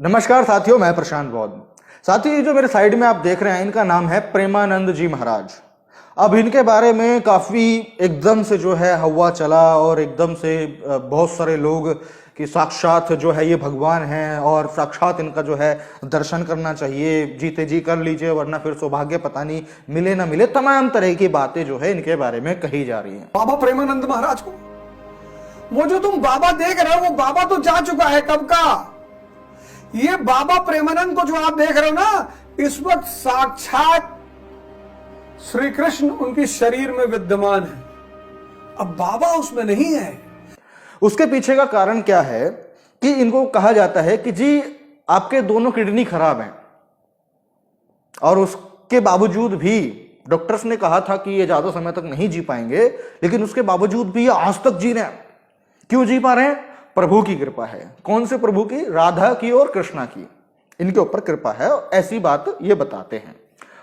नमस्कार साथियों, मैं प्रशांत बौद्ध। साथियों, ये जो मेरे साइड में आप देख रहे हैं, इनका नाम है प्रेमानंद जी महाराज। अब इनके बारे में काफ़ी एकदम से जो है हवा चला और एकदम से बहुत सारे लोग कि साक्षात जो है ये भगवान हैं और साक्षात इनका जो है दर्शन करना चाहिए, जीते जी कर लीजिए वरना फिर सौभाग्य पता नहीं मिले ना मिले। तमाम तरह की बातें जो है इनके बारे में कही जा रही हैं। बाबा प्रेमानंद महाराज को, वो जो तुम बाबा देख रहे हो वो बाबा तो जा चुका है कब का। ये बाबा प्रेमानंद को जो आप देख रहे हो ना, इस वक्त साक्षात श्री कृष्ण उनके शरीर में विद्यमान है। अब बाबा उसमें नहीं है। उसके पीछे का कारण क्या है कि इनको कहा जाता है कि जी आपके दोनों किडनी खराब हैं और उसके बावजूद भी डॉक्टर्स ने कहा था कि ये ज्यादा समय तक नहीं जी पाएंगे, लेकिन उसके बावजूद भी ये आज तक जी रहे हैं। क्यों जी पा रहे हैं? प्रभु की कृपा है। कौन से प्रभु की? राधा की और कृष्णा की, इनके ऊपर कृपा है। ऐसी बात ये बताते हैं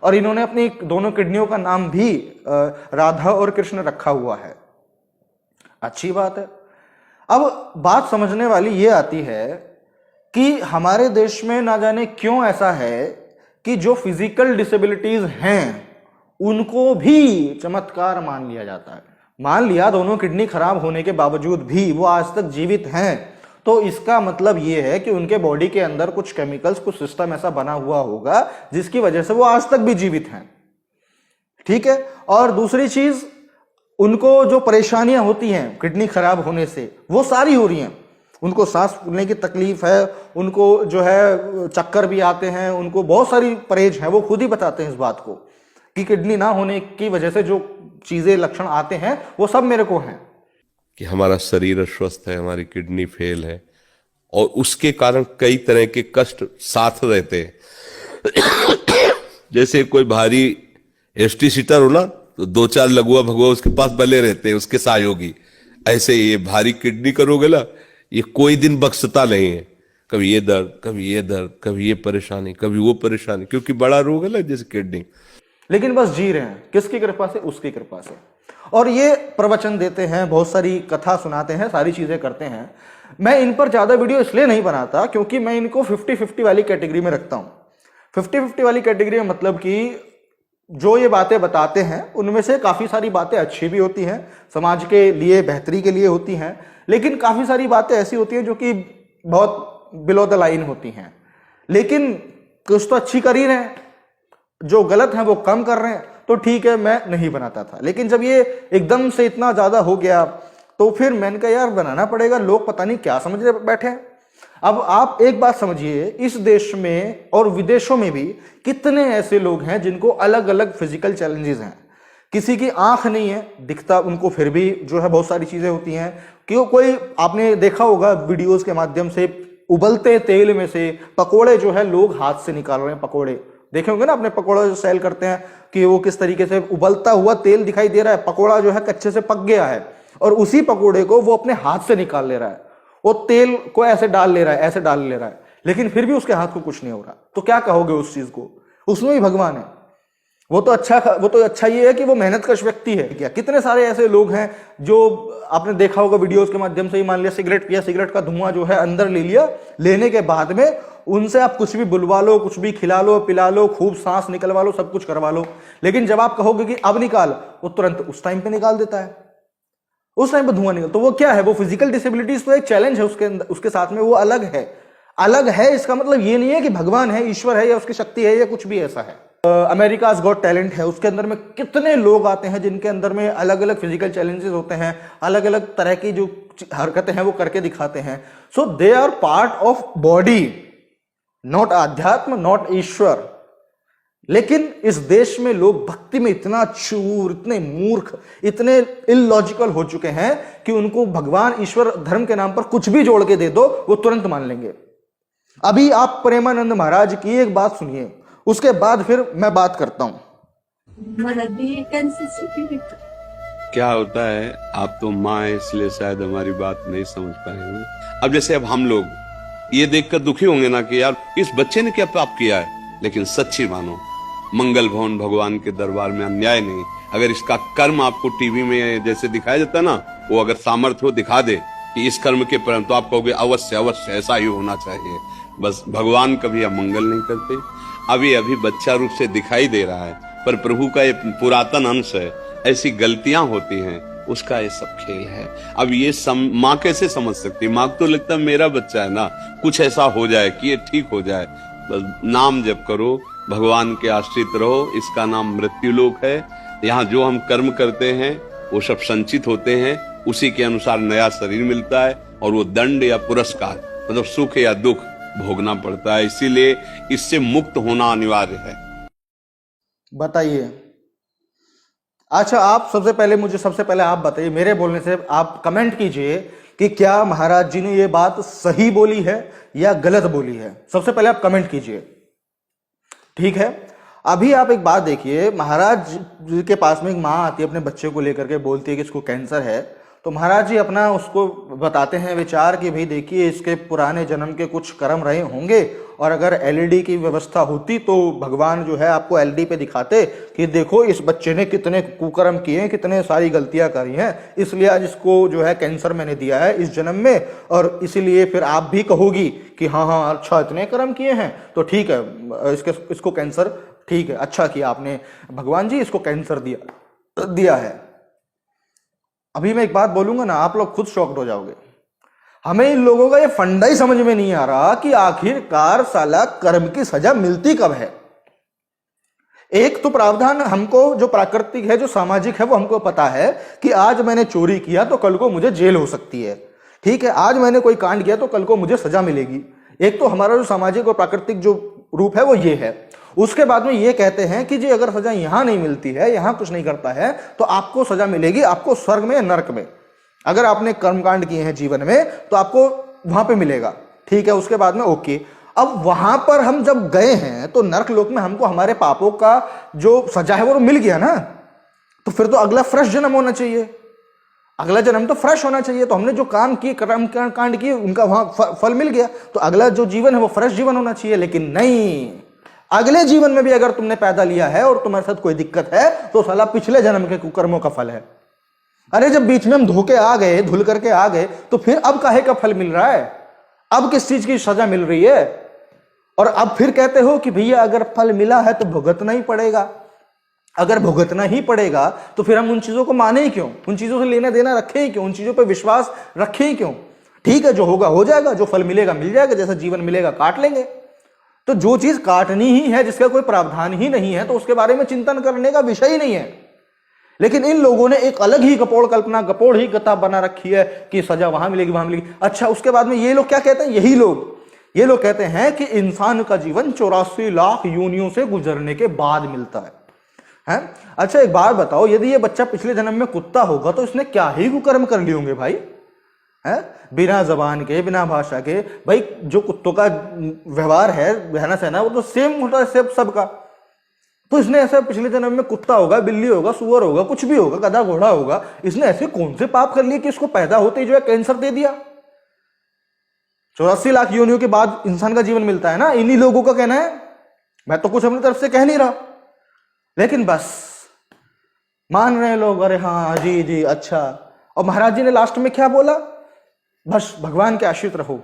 और इन्होंने अपनी दोनों किडनियों का नाम भी राधा और कृष्ण रखा हुआ है। अच्छी बात है। अब बात समझने वाली ये आती है कि हमारे देश में ना जाने क्यों ऐसा है कि जो फिजिकल डिसेबिलिटीज हैं उनको भी चमत्कार मान लिया जाता है। मान लिया दोनों किडनी खराब होने के बावजूद भी वो आज तक जीवित हैं, तो इसका मतलब ये है कि उनके बॉडी के अंदर कुछ केमिकल्स, कुछ सिस्टम ऐसा बना हुआ होगा जिसकी वजह से वो आज तक भी जीवित हैं। ठीक है। और दूसरी चीज, उनको जो परेशानियां होती हैं किडनी खराब होने से वो सारी हो रही हैं। उनको सांस फूलने की तकलीफ है, उनको जो है चक्कर भी आते हैं, उनको बहुत सारी परहेज है। वो खुद ही बताते हैं इस बात को कि किडनी ना होने की वजह से जो चीजें लक्षण आते हैं वो सब मेरे को हैं। कि हमारा शरीर अस्वस्थ है, हमारी किडनी फेल है और उसके कारण कई तरह के कष्ट साथ रहते हैं। जैसे कोई भारी एसटी सीटर हो ना, तो दो चार लघुआ भगुआ उसके पास बले रहते हैं, उसके सहयोगी। ऐसे ये भारी किडनी करोगे ना, ये कोई दिन बख्शता नहीं है। कभी ये दर्द, कभी ये दर्द, कभी ये परेशानी, कभी वो परेशानी, क्योंकि बड़ा रोग है ना जैसे किडनी। लेकिन बस जी रहे हैं। किसकी कृपा से? उसकी कृपा से। और ये प्रवचन देते हैं, बहुत सारी कथा सुनाते हैं, सारी चीजें करते हैं। मैं इन पर ज्यादा वीडियो इसलिए नहीं बनाता क्योंकि मैं इनको 50-50 वाली कैटेगरी में रखता हूं। 50-50 वाली कैटेगरी में मतलब कि जो ये बातें बताते हैं उनमें से काफी सारी बातें अच्छी भी होती हैं, समाज के लिए बेहतरी के लिए होती हैं, लेकिन काफी सारी बातें ऐसी होती हैं जो कि बहुत बिलो द लाइन होती हैं। लेकिन कुछ तो अच्छी कर ही रहे हैं, जो गलत है वो कम कर रहे हैं, तो ठीक है, मैं नहीं बनाता था। लेकिन जब ये एकदम से इतना ज्यादा हो गया तो फिर मैंने कहा यार बनाना पड़ेगा, लोग पता नहीं क्या समझ बैठे हैं। अब आप एक बात समझिए, इस देश में और विदेशों में भी कितने ऐसे लोग हैं जिनको अलग अलग फिजिकल चैलेंजेस हैं। किसी की आंख नहीं है, दिखता उनको फिर भी जो है बहुत सारी चीजें होती हैं। क्यों? कोई आपने देखा होगा वीडियोस के माध्यम से उबलते तेल में से पकोड़े जो है लोग हाथ से निकाल रहे हैं। पकोड़े देखे होंगे ना, अपने पकोड़ा जो सेल करते हैं कि वो किस तरीके से उबलता हुआ तेल दिखाई दे रहा है, पकोड़ा जो है कच्चे से पक गया है और उसी पकोड़े को वो अपने हाथ से निकाल ले रहा है। वो तेल को ऐसे डाल ले रहा है, ऐसे डाल ले रहा है, लेकिन फिर भी उसके हाथ को कुछ नहीं हो रहा। तो क्या कहोगे उस चीज को? उसमें भी भगवान है। वो तो अच्छा ये है कि वो मेहनतकश व्यक्ति है। क्या कितने सारे ऐसे लोग हैं जो आपने देखा होगा वीडियोस के माध्यम से ही, मान लिया सिगरेट पिया, सिगरेट का धुआं जो है अंदर ले लिया, लेने के बाद में उनसे आप कुछ भी बुलवा लो, कुछ भी खिला लो, पिला लो, खूब सांस निकलवा लो, सब कुछ करवा लो, लेकिन जब आप कहोगे कि अब निकाल, वो तुरंत उस टाइम पे निकाल देता है। उस टाइम पे धुआं निकल, तो वो क्या है? वो फिजिकल डिसेबिलिटीज तो एक चैलेंज है उसके अंदर, उसके साथ में वो अलग है। अलग है इसका मतलब ये नहीं है कि भगवान है, ईश्वर है या उसकी शक्ति है या कुछ भी ऐसा है। अमेरिकाज गॉट टैलेंट है, उसके अंदर में कितने लोग आते हैं जिनके अंदर में अलग अलग फिजिकल चैलेंजेस होते हैं, अलग अलग तरह की जो हरकतें हैं वो करके दिखाते हैं। So they are part of body, not आध्यात्म, नॉट ईश्वर। लेकिन इस देश में लोग भक्ति में इतना चूर, इतने मूर्ख, इतने इलॉजिकल हो चुके हैं कि उनको भगवान, ईश्वर, धर्म के नाम पर कुछ भी जोड़ के दे दो वो तुरंत मान लेंगे। अभी आप प्रेमानंद महाराज की एक बात सुनिए, उसके बाद फिर मैं बात करता हूं। क्या होता है, आप तो माँ है इसलिए शायद हमारी बात नहीं समझ पाएंगे। अब जैसे अब हम लोग ये देखकर दुखी होंगे ना कि यार इस बच्चे ने क्या पाप किया है, लेकिन सच्ची मानो मंगल भवन भगवान के दरबार में अन्याय नहीं। अगर इसका कर्म आपको टीवी में जैसे दिखाया जाता ना, वो अगर सामर्थ्य हो दिखा दे कि इस कर्म के परिणाम, तो आप कहोगे अवश्य अवश्य ऐसा ही होना चाहिए। बस भगवान कभी अमंगल नहीं करते। अभी अभी बच्चा रूप से दिखाई दे रहा है, पर प्रभु का ये पुरातन अंश है, ऐसी गलतियां होती हैं, उसका ये सब खेल है। अब ये माँ कैसे समझ सकती है? माँ को तो लगता है मेरा बच्चा है ना, कुछ ऐसा हो जाए कि ये ठीक हो जाए। बस नाम जप करो, भगवान के आश्रित रहो, इसका नाम मृत्युलोक है। यहाँ जो हम कर्म करते हैं वो सब संचित होते हैं, उसी के अनुसार नया शरीर मिलता है, और वो दंड या पुरस्कार मतलब सुख या दुख भोगना पड़ता है। इसीलिए इससे मुक्त होना अनिवार्य है। बताइए। अच्छा, आप सबसे पहले आप बताइए, मेरे बोलने से आप कमेंट कीजिए कि क्या महाराज जी ने ये बात सही बोली है या गलत बोली है। सबसे पहले आप कमेंट कीजिए, ठीक है। अभी आप एक बात देखिए, महाराज जी के पास में एक माँ आती है अपने बच्चे को लेकर के, बोलती है कि इसको कैंसर है, तो महाराज जी अपना उसको बताते हैं विचार कि भाई देखिए इसके पुराने जन्म के कुछ कर्म रहे होंगे, और अगर एलईडी की व्यवस्था होती तो भगवान जो है आपको एलईडी पे दिखाते कि देखो इस बच्चे ने कितने कुकर्म किए हैं, कितने सारी गलतियां करी हैं, इसलिए आज इसको जो है कैंसर मैंने दिया है इस जन्म में, और इसीलिए फिर आप भी कहोगी कि हाँ हाँ अच्छा इतने कर्म किए हैं तो ठीक है, इसको कैंसर, ठीक है, अच्छा किया आपने भगवान जी, इसको कैंसर दिया है। अभी मैं एक बात बोलूंगा ना, आप लोग खुद शॉक्ड हो जाओगे। हमें इन लोगों का ये फंडा ही समझ में नहीं आ रहा कि आखिरकार साला कर्म की सजा मिलती कब है। एक तो प्रावधान हमको जो प्राकृतिक है, जो सामाजिक है, वो हमको पता है कि आज मैंने चोरी किया तो कल को मुझे जेल हो सकती है, ठीक है, आज मैंने कोई कांड किया तो कल को मुझे सजा मिलेगी। एक तो हमारा जो सामाजिक और प्राकृतिक जो रूप है वो ये है। उसके बाद में ये कहते हैं कि जी अगर सजा यहां नहीं मिलती है, यहां कुछ नहीं करता है, तो आपको सजा मिलेगी, आपको स्वर्ग में या नरक में, अगर आपने कर्मकांड किए हैं जीवन में तो आपको वहां पे मिलेगा, ठीक है। उसके बाद में ओके, अब वहां पर हम जब गए हैं तो नरक लोक में हमको हमारे पापों का जो सजा है वो मिल गया ना, तो फिर तो अगला फ्रेश जन्म होना चाहिए, अगला जन्म तो फ्रेश होना चाहिए। तो हमने जो काम किए, कर्म कांड किए, उनका वहां फल मिल गया, तो अगला जो जीवन है वो फ्रेश जीवन होना चाहिए। लेकिन नहीं, अगले जीवन में भी अगर तुमने पैदा लिया है और तुम्हारे साथ कोई दिक्कत है तो साला पिछले जन्म के कुकर्मों का फल है। अरे जब बीच में हम धोके आ गए, धुल करके आ गए, तो फिर अब काहे का फल मिल रहा है? अब किस चीज की सजा मिल रही है? और अब फिर कहते हो कि भैया अगर फल मिला है तो भुगतना ही पड़ेगा। अगर भुगतना ही पड़ेगा तो फिर हम उन चीजों को माने ही क्यों? उन चीजों से लेना देना रखे ही क्यों? उन चीजों पर विश्वास रखे ही क्यों? ठीक है, जो होगा हो जाएगा, जो फल मिलेगा मिल जाएगा, जैसा जीवन मिलेगा काट लेंगे। तो जो चीज काटनी ही है, जिसका कोई प्रावधान ही नहीं है, तो उसके बारे में चिंतन करने का विषय ही नहीं है। लेकिन इन लोगों ने एक अलग ही गपोड़ ही किताब बना रखी है कि सजा वहां मिलेगी, वहां मिलेगी। अच्छा, उसके बाद में ये लोग क्या कहते हैं? ये लोग कहते हैं कि इंसान का जीवन 84 लाख योनियों से गुजरने के बाद मिलता है? अच्छा एक बात बताओ, यदि ये बच्चा पिछले जन्म में कुत्ता होगा तो इसने क्या ही कुकर्म कर लिए होंगे भाई? है बिना जबान के, बिना भाषा के, भाई जो कुत्तों का व्यवहार है, रहना सहना, वो तो सेम होता है सबका। तो इसने ऐसा पिछले जन्म में कुत्ता होगा, बिल्ली होगा, सुअर होगा, कुछ भी होगा, गधा घोड़ा होगा, इसने ऐसे कौन से पाप कर लिए कि इसको पैदा होते ही जो है कैंसर दे दिया? 84 लाख योनियों के बाद इंसान का जीवन मिलता है ना, इन्हीं लोगों का कहना है। मैं तो कुछ अपनी तरफ से कह नहीं रहा, लेकिन बस मान रहे हैं लोग, अरे हाँ जी जी अच्छा। और महाराज जी ने लास्ट में क्या बोला? बस भगवान के आश्रित रहो।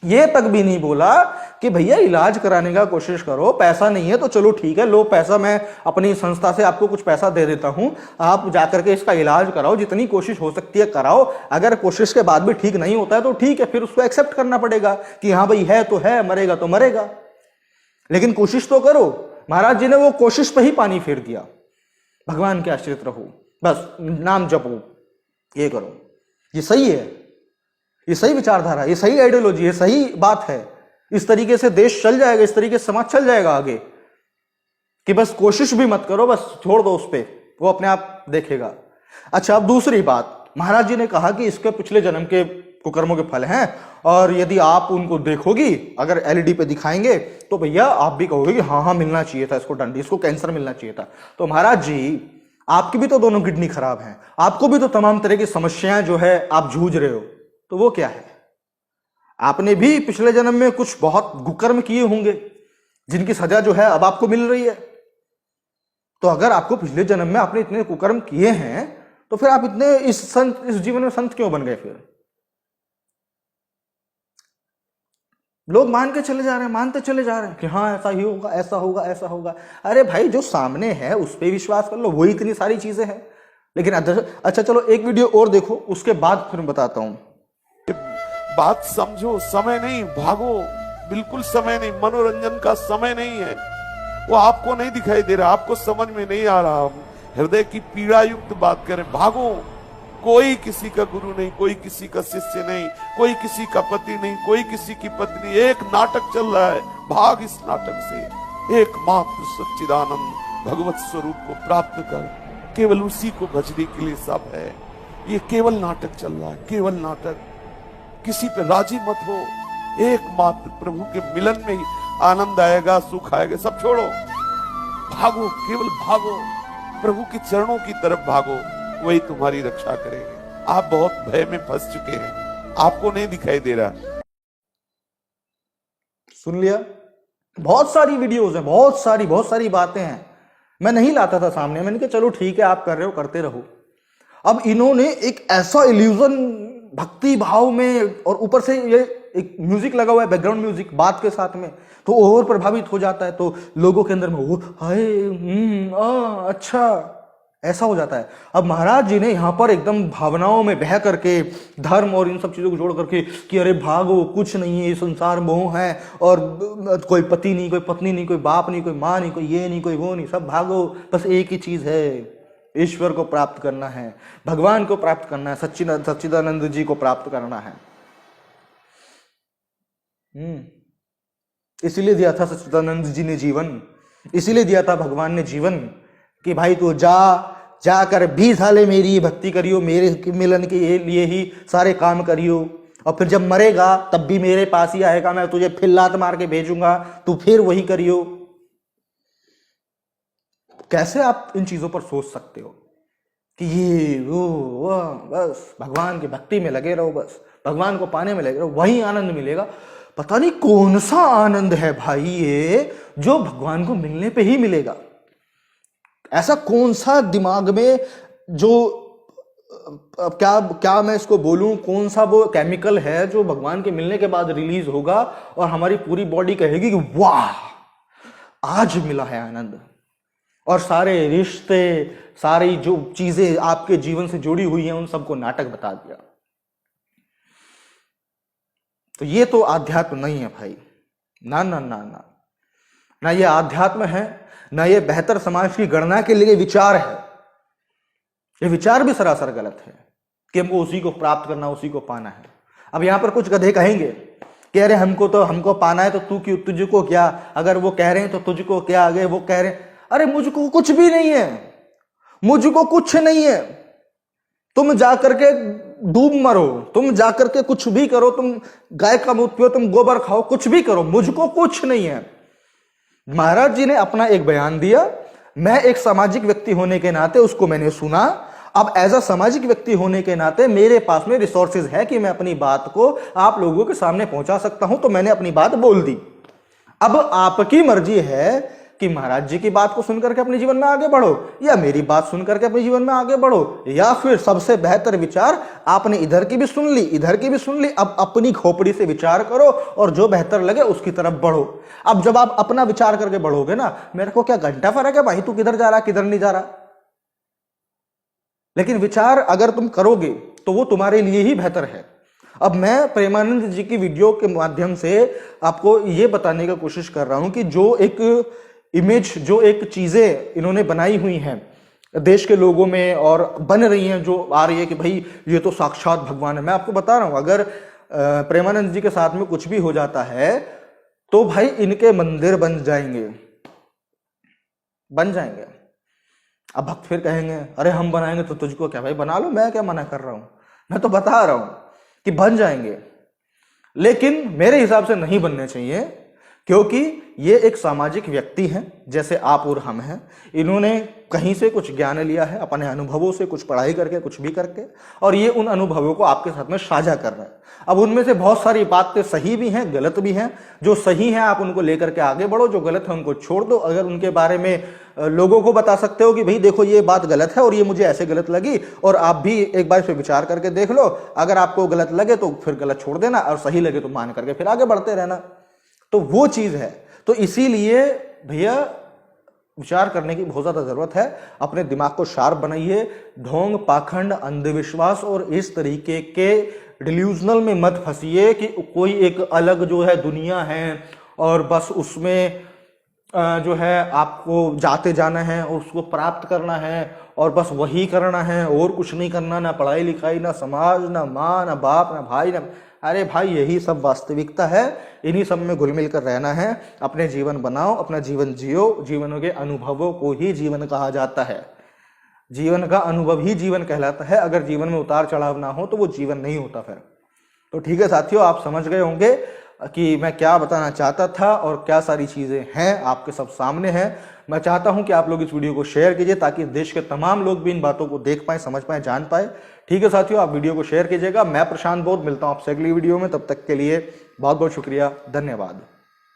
ये तक भी नहीं बोला कि भैया इलाज कराने का कोशिश करो, पैसा नहीं है तो चलो ठीक है, लो पैसा, मैं अपनी संस्था से आपको कुछ पैसा दे देता हूं, आप जाकर के इसका इलाज कराओ, जितनी कोशिश हो सकती है कराओ। अगर कोशिश के बाद भी ठीक नहीं होता है तो ठीक है, फिर उसको एक्सेप्ट करना पड़ेगा कि हाँ भाई है तो है, मरेगा तो मरेगा, लेकिन कोशिश तो करो। महाराज जी ने वो कोशिश पे ही पानी फेर दिया। भगवान के आश्रित रहो, बस नाम जपो, ये करो, ये सही है, ये सही विचारधारा, ये सही आइडियोलॉजी, ये सही बात है। इस तरीके से देश चल जाएगा, इस तरीके से समाज चल जाएगा आगे, कि बस कोशिश भी मत करो, बस छोड़ दो उस पे, वो अपने आप देखेगा। अच्छा, अब दूसरी बात, महाराज जी ने कहा कि इसके पिछले जन्म के कुकर्मों के फल हैं, और यदि आप उनको देखोगी, अगर एलईडी पे दिखाएंगे तो भैया आप भी कहोगे कि हाँ हाँ मिलना चाहिए था इसको दंड, इसको कैंसर मिलना चाहिए था। तो महाराज जी, आपकी भी तो दोनों किडनी खराब हैं, आपको भी तो तमाम तरह की समस्याएं जो है आप जूझ रहे हो, तो वो क्या है? आपने भी पिछले जन्म में कुछ बहुत कुकर्म किए होंगे जिनकी सजा जो है अब आपको मिल रही है। तो अगर आपको पिछले जन्म में आपने इतने कुकर्म किए हैं तो फिर आप इतने इस जीवन में संत क्यों बन गए? फिर लोग मान के चले जा रहे हैं, मानते चले जा रहे हैं कि हाँ ऐसा ही होगा, ऐसा होगा, ऐसा होगा। अरे भाई जो सामने है उस पर विश्वास कर लो, वही इतनी सारी चीजें हैं। लेकिन अच्छा चलो एक वीडियो और देखो, उसके बाद फिर बताता हूं। बात समझो, समय नहीं, भागो, बिल्कुल समय नहीं, मनोरंजन का समय नहीं है। वो आपको नहीं दिखाई दे रहा, आपको समझ में नहीं आ रहा। हृदय की पीड़ा युक्त बात करें, भागो। कोई किसी का गुरु नहीं, कोई किसी का शिष्य नहीं, कोई किसी का पति नहीं, कोई किसी की पत्नी। एक नाटक चल रहा है, भाग इस नाटक से। एकमात्र सच्चिदानंद भगवत स्वरूप को प्राप्त कर, केवल उसी को भजने के लिए सब है। ये केवल नाटक चल रहा है, केवल नाटक। किसी पे राजी मत हो, एकमात्र प्रभु के मिलन में ही आनंद आएगा, सुख आएगा। सब छोड़ो, भागो, केवल भागो, प्रभु के चरणों की तरफ भागो, वही तुम्हारी रक्षा करेंगे। आप बहुत भय में फंस चुके हैं, आपको नहीं दिखाई दे रहा। सुन लिया, बहुत सारी वीडियोस हैं, बहुत सारी बातें हैं। मैं नहीं लाता था सामने, मैंने कहा चलो ठीक है आप कर रहे हो, करते रहो। अब इन्होंने एक ऐसा इल्यूजन भक्ति भाव में, और ऊपर से ये एक म्यूजिक लगा हुआ है, बैकग्राउंड म्यूजिक बात के साथ में, तो और प्रभावित हो जाता है। तो लोगों के अंदर में वो हाय अच्छा ऐसा हो जाता है। अब महाराज जी ने यहाँ पर एकदम भावनाओं में बह करके, धर्म और इन सब चीजों को जोड़ करके कि अरे भागो, कुछ नहीं है, संसार मोह है, और कोई पति नहीं, कोई पत्नी नहीं, कोई बाप नहीं, कोई माँ नहीं, कोई ये नहीं, कोई वो नहीं, सब भागो, बस एक ही चीज है, ईश्वर को प्राप्त करना है, भगवान को प्राप्त करना है, सच्चिदानंद जी को प्राप्त करना है। इसीलिए दिया था सच्चिदानंद जी ने जीवन, इसीलिए दिया था भगवान ने जीवन कि भाई तू जा कर 20 साले मेरी भक्ति करियो, मेरे मिलन के लिए ही सारे काम करियो, और फिर जब मरेगा तब भी मेरे पास ही आएगा, मैं तुझे फिर लात मार के भेजूंगा, तू फिर वही करियो। कैसे आप इन चीजों पर सोच सकते हो कि ये वो बस भगवान की भक्ति में लगे रहो, बस भगवान को पाने में लगे रहो, वही आनंद मिलेगा। पता नहीं कौन सा आनंद है भाई ये, जो भगवान को मिलने पे ही मिलेगा। ऐसा कौन सा दिमाग में जो क्या मैं इसको बोलूं, कौन सा वो केमिकल है जो भगवान के मिलने के बाद रिलीज होगा और हमारी पूरी बॉडी कहेगी कि वाह आज मिला है आनंद, और सारे रिश्ते, सारी जो चीजें आपके जीवन से जुड़ी हुई हैं उन सबको नाटक बता दिया। तो ये तो आध्यात्म नहीं है भाई, ना ना ना ना ना, ये आध्यात्म है ना, ये बेहतर समाज की गणना के लिए विचार है। ये विचार भी सरासर गलत है कि हमको उसी को प्राप्त करना, उसी को पाना है। अब यहां पर कुछ गधे कहेंगे कि अरे हमको पाना है तो तुझको क्या, अगर वो कह रहे हैं तो तुझको क्या, आगे वो कह रहे हैं, अरे मुझको कुछ भी नहीं है, मुझको कुछ नहीं है, तुम जाकर के डूब मरो, तुम जाकर के कुछ भी करो, तुम गाय का दूध पियो, तुम गोबर खाओ, कुछ भी करो, मुझको कुछ नहीं है। महाराज जी ने अपना एक बयान दिया, मैं एक सामाजिक व्यक्ति होने के नाते उसको मैंने सुना। अब एज अ सामाजिक व्यक्ति होने के नाते मेरे पास में रिसोर्सेज है कि मैं अपनी बात को आप लोगों के सामने पहुंचा सकता हूं, तो मैंने अपनी बात बोल दी। अब आपकी मर्जी है कि महाराज जी की बात को सुनकर के अपने जीवन में आगे बढ़ो, या मेरी बात सुनकर के अपने जीवन में आगे बढ़ो, या फिर सबसे बेहतर विचार आपने इधर की भी सुन ली, इधर की भी सुन ली, अब अपनी खोपड़ी से विचार करो और जो बेहतर लगे उसकी तरफ बढ़ो। अब जब आप अपना विचार करके बढ़ोगे ना, मेरे को क्या घंटा फर्क है भाई तू किधर जा रहा किधर नहीं जा रहा, लेकिन विचार अगर तुम करोगे तो वो तुम्हारे लिए ही बेहतर है। अब मैं प्रेमानंद जी की वीडियो के माध्यम से आपको ये बताने की कोशिश कर रहा हूं कि जो एक इमेज, जो एक चीजें इन्होंने बनाई हुई हैं देश के लोगों में और बन रही हैं, जो आ रही है कि भाई ये तो साक्षात भगवान है। मैं आपको बता रहा हूं, अगर प्रेमानंद जी के साथ में कुछ भी हो जाता है तो भाई इनके मंदिर बन जाएंगे। अब भक्त फिर कहेंगे अरे हम बनाएंगे तो तुझको क्या, भाई बना लो, मैं क्या मना कर रहा हूं, मैं तो बता रहा हूं कि बन जाएंगे, लेकिन मेरे हिसाब से नहीं बनने चाहिए, क्योंकि ये एक सामाजिक व्यक्ति हैं जैसे आप और हम हैं। इन्होंने कहीं से कुछ ज्ञान लिया है, अपने अनुभवों से, कुछ पढ़ाई करके, कुछ भी करके, और ये उन अनुभवों को आपके साथ में साझा कर रहे हैं। अब उनमें से बहुत सारी बातें सही भी हैं, गलत भी हैं। जो सही है आप उनको लेकर के आगे बढ़ो, जो गलत है उनको छोड़ दो। अगर उनके बारे में लोगों को बता सकते हो कि भाई देखो ये बात गलत है और ये मुझे ऐसे गलत लगी, और आप भी एक बार इस पर विचार करके देख लो, अगर आपको गलत लगे तो फिर गलत छोड़ देना, और सही लगे तो मान करके फिर आगे बढ़ते रहना। तो वो चीज है। तो इसीलिए भैया विचार करने की बहुत ज्यादा जरूरत है। अपने दिमाग को शार्प बनाइए। ढोंग, पाखंड, अंधविश्वास और इस तरीके के डिल्यूजनल में मत फंसिए कि कोई एक अलग जो है दुनिया है और बस उसमें जो है आपको जाते जाना है और उसको प्राप्त करना है और बस वही करना है और कुछ नहीं करना, ना पढ़ाई लिखाई, ना समाज, ना माँ, ना बाप, ना भाई, ना। अरे भाई यही सब वास्तविकता है। इन्हीं सब में घुल मिल कर रहना है। अपने जीवन बनाओ, अपना जीवन जियो। जीवन के अनुभवों को ही जीवन कहा जाता है। जीवन का अनुभव ही जीवन कहलाता है। अगर जीवन में उतार चढ़ाव ना हो तो वो जीवन नहीं होता फिर। तो ठीक है साथियों, आप समझ गए होंगे कि मैं क्या बताना चाहता था और क्या सारी चीजें हैं आपके सब सामने हैं। मैं चाहता हूं कि आप लोग इस वीडियो को शेयर कीजिए ताकि देश के तमाम लोग भी इन बातों को देख पाए, समझ पाए, जान पाए। ठीक है साथियों, आप वीडियो को शेयर कीजिएगा। मैं प्रशांत बोध मिलता हूं आपसे अगली वीडियो में। तब तक के लिए बहुत बहुत शुक्रिया, धन्यवाद।